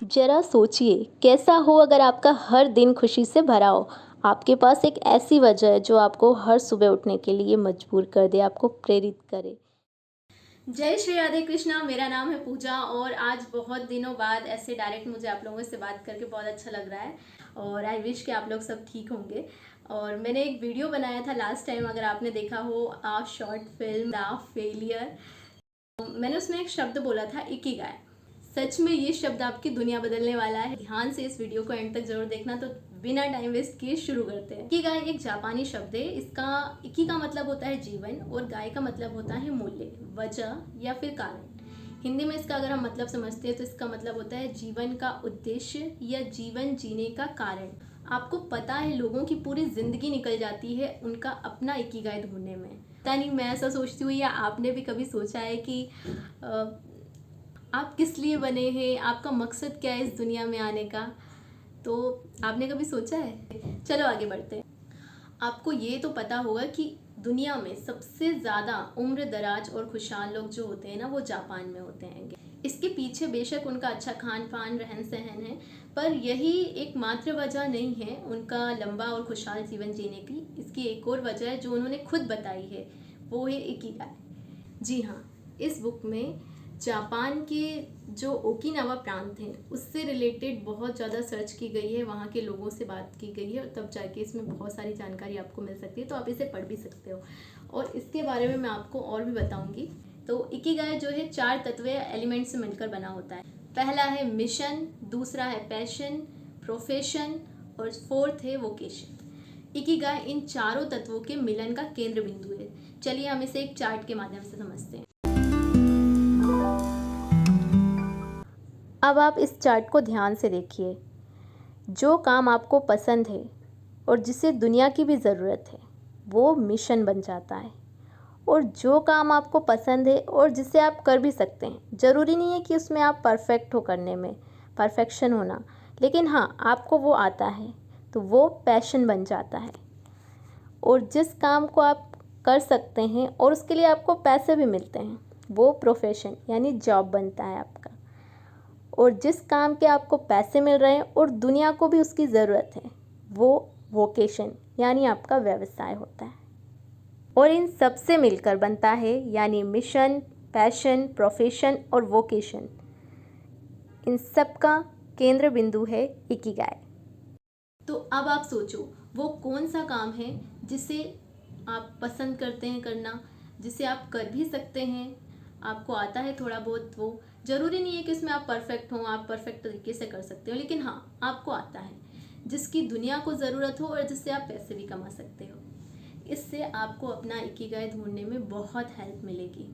जरा सोचिए कैसा हो अगर आपका हर दिन खुशी से भरा हो। आपके पास एक ऐसी वजह है जो आपको हर सुबह उठने के लिए मजबूर कर दे, आपको प्रेरित करे। जय श्री राधे कृष्णा। मेरा नाम है पूजा और आज बहुत दिनों बाद ऐसे डायरेक्ट मुझे आप लोगों से बात करके बहुत अच्छा लग रहा है। और आई विश कि आप लोग सब ठीक होंगे। और मैंने एक वीडियो बनाया था लास्ट टाइम, अगर आपने देखा हो, आ शॉर्ट फिल्म द फेलियर। मैंने उसमें एक शब्द बोला था, इकिगाई। सच में ये शब्द आपकी दुनिया बदलने वाला है। ध्यान से इस वीडियो को एंड तक जरूर देखना। तो बिना टाइम वेस्ट किए शुरू करते हैं। इकिगाई एक जापानी शब्द है। इसका इकी का मतलब होता है जीवन और गाय का मतलब होता है मूल्य, वजह या फिर कारण। हिंदी में इसका अगर हम मतलब समझते हैं तो इसका मतलब होता है जीवन का उद्देश्य या जीवन जीने का कारण। आपको पता है लोगों की पूरी जिंदगी निकल जाती है उनका अपना इकिगाई ढूंढने में। पता नहीं, मैं ऐसा सोचती हूँ या आपने भी कभी सोचा है कि आप किस लिए बने हैं, आपका मकसद क्या है इस दुनिया में आने का। तो आपने कभी सोचा है? चलो आगे बढ़ते हैं। आपको ये तो पता होगा कि दुनिया में सबसे ज़्यादा उम्र दराज और खुशहाल लोग जो होते हैं ना, वो जापान में होते हैं। इसके पीछे बेशक उनका अच्छा खान पान रहन सहन है, पर यही एक मात्र वजह नहीं है उनका लंबा और खुशहाल जीवन जीने की। इसकी एक और वजह है जो उन्होंने खुद बताई है, वो है इकिगाई। जी हाँ, इस बुक में जापान के जो ओकिनावा प्रांत हैं उससे रिलेटेड बहुत ज़्यादा सर्च की गई है, वहाँ के लोगों से बात की गई है और तब जाके इसमें बहुत सारी जानकारी आपको मिल सकती है। तो आप इसे पढ़ भी सकते हो और इसके बारे में मैं आपको और भी बताऊंगी। तो इकिगाई जो है 4 तत्व या एलिमेंट से मिलकर बना होता है। पहला है मिशन, दूसरा है पैशन, प्रोफेशन और फोर्थ है वोकेशन। इकिगाई इन चारों तत्वों के मिलन का केंद्र बिंदु है। चलिए हम इसे एक चार्ट के माध्यम से समझते हैं। अब आप इस चार्ट को ध्यान से देखिए। जो काम आपको पसंद है और जिसे दुनिया की भी ज़रूरत है, वो मिशन बन जाता है। और जो काम आपको पसंद है और जिसे आप कर भी सकते हैं, ज़रूरी नहीं है कि उसमें आप परफेक्ट हो, करने में परफेक्शन होना, लेकिन हाँ आपको वो आता है, तो वो पैशन बन जाता है। और जिस काम को आप कर सकते हैं और उसके लिए आपको पैसे भी मिलते हैं, वो प्रोफेशन यानी जॉब बनता है आपका। और जिस काम के आपको पैसे मिल रहे हैं और दुनिया को भी उसकी ज़रूरत है, वो वोकेशन यानी आपका व्यवसाय होता है। और इन सब से मिलकर बनता है यानी मिशन, पैशन, प्रोफेशन और वोकेशन। इन सब का केंद्र बिंदु है इकिगाई। तो अब आप सोचो, वो कौन सा काम है जिसे आप पसंद करते हैं करना, जिसे आप कर भी सकते हैं, आपको आता है थोड़ा बहुत। वो ज़रूरी नहीं है कि इसमें आप परफेक्ट हो, आप परफेक्ट तरीके से कर सकते हो, लेकिन हाँ आपको आता है, जिसकी दुनिया को ज़रूरत हो और जिससे आप पैसे भी कमा सकते हो। इससे आपको अपना इकिगाई ढूंढने में बहुत हेल्प मिलेगी।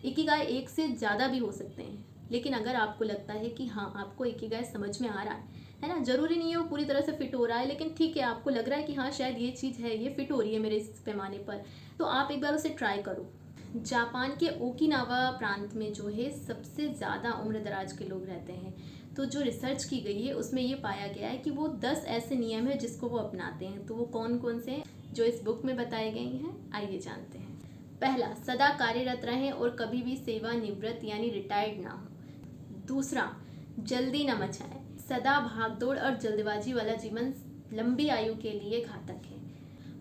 इकिगाई एक से ज़्यादा भी हो सकते हैं, लेकिन अगर आपको लगता है कि हाँ आपको इकिगाई समझ में आ रहा है ना, ज़रूरी नहीं है वो पूरी तरह से फिट हो रहा है, लेकिन ठीक है आपको लग रहा है कि हाँ शायद ये चीज़ है, ये फिट हो रही है मेरे इस पैमाने पर, तो आप एक बार उसे ट्राई करो। जापान के ओकिनावा प्रांत में जो है सबसे ज़्यादा उम्र दराज के लोग रहते हैं। तो जो रिसर्च की गई है उसमें ये पाया गया है कि वो 10 ऐसे नियम है जिसको वो अपनाते हैं। तो वो कौन कौन से हैं जो इस बुक में बताए गए हैं, आइए जानते हैं। पहला, सदा कार्यरत रहें और कभी भी सेवानिवृत्त यानी रिटायर्ड ना हो। दूसरा, जल्दी न मचाएं। सदा भागदौड़ और जल्दबाजी वाला जीवन लंबी आयु के लिए घातक है।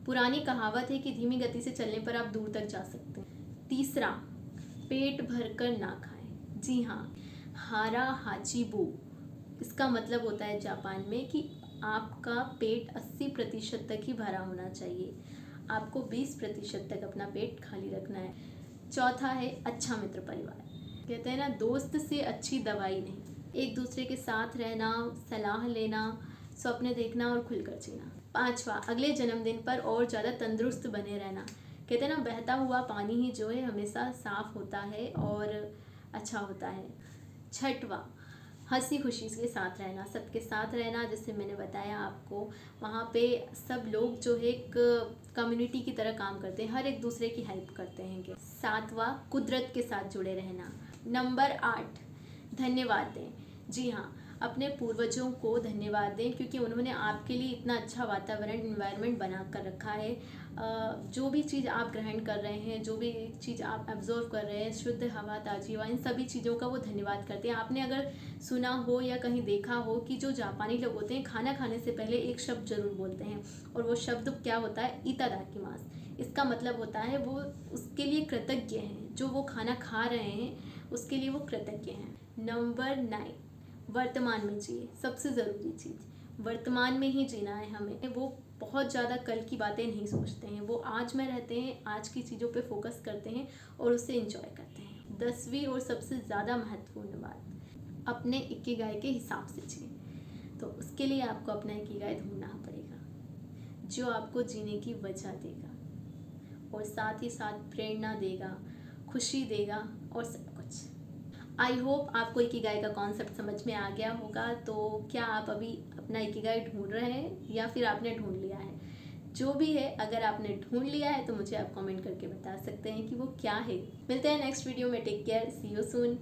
पुरानी कहावत है कि धीमी गति से चलने पर आप दूर तक जा सकते हैं। तीसरा, पेट भरकर ना खाएं। जी हाँ, हारा हाचिबू, इसका मतलब होता है जापान में कि आपका पेट 80% तक ही भरा होना चाहिए, आपको 20% तक अपना पेट खाली रखना है। चौथा है अच्छा मित्र परिवार। कहते हैं ना, दोस्त से अच्छी दवाई नहीं। एक दूसरे के साथ रहना, सलाह लेना, सपने देखना और खुलकर जीना। पांचवा, अगले जन्मदिन पर और ज़्यादा तंदुरुस्त बने रहना। कहते हैं ना, बहता हुआ पानी ही जो है हमेशा साफ होता है और अच्छा होता है। छठवा, हंसी खुशी के साथ रहना, सबके साथ रहना। जैसे मैंने बताया आपको, वहाँ पे सब लोग जो है एक कम्युनिटी की तरह काम करते हैं, हर एक दूसरे की हेल्प करते हैं। सातवां, कुदरत के साथ जुड़े रहना। नंबर 8, धन्यवाद दें। जी हाँ, अपने पूर्वजों को धन्यवाद दें क्योंकि उन्होंने आपके लिए इतना अच्छा वातावरण, इन्वायरमेंट बना कर रखा है। जो भी चीज़ आप ग्रहण कर रहे हैं, जो भी चीज़ आप एब्जॉर्व कर रहे हैं, शुद्ध हवा, ताजी हवा, इन सभी चीज़ों का वो धन्यवाद करते हैं। आपने अगर सुना हो या कहीं देखा हो कि जो जापानी लोग होते हैं खाना खाने से पहले एक शब्द जरूर बोलते हैं, और वो शब्द क्या होता है? इतादाकीमास। इसका मतलब होता है वो उसके लिए कृतज्ञ हैं, जो वो खाना खा रहे हैं उसके लिए वो कृतज्ञ हैं। नंबर 9, वर्तमान में जिए। सबसे ज़रूरी चीज़, वर्तमान में ही जीना है हमें। वो बहुत ज़्यादा कल की बातें नहीं सोचते हैं, वो आज में रहते हैं, आज की चीज़ों पे फोकस करते हैं और उसे एंजॉय करते हैं। 10वीं और सबसे ज़्यादा महत्वपूर्ण बात, अपने इकिगाई के हिसाब से जिए। तो उसके लिए आपको अपना इकिगाई ढूंढना पड़ेगा जो आपको जीने की वजह देगा और साथ ही साथ प्रेरणा देगा, खुशी देगा और सब कुछ। आई होप आपको इकिगाई का कॉन्सेप्ट समझ में आ गया होगा। तो क्या आप अभी अपना इकिगाई ढूंढ रहे हैं या फिर आपने ढूंढ लिया है? जो भी है, अगर आपने ढूंढ लिया है तो मुझे आप कमेंट करके बता सकते हैं कि वो क्या है। मिलते हैं नेक्स्ट वीडियो में। Take care, see you soon.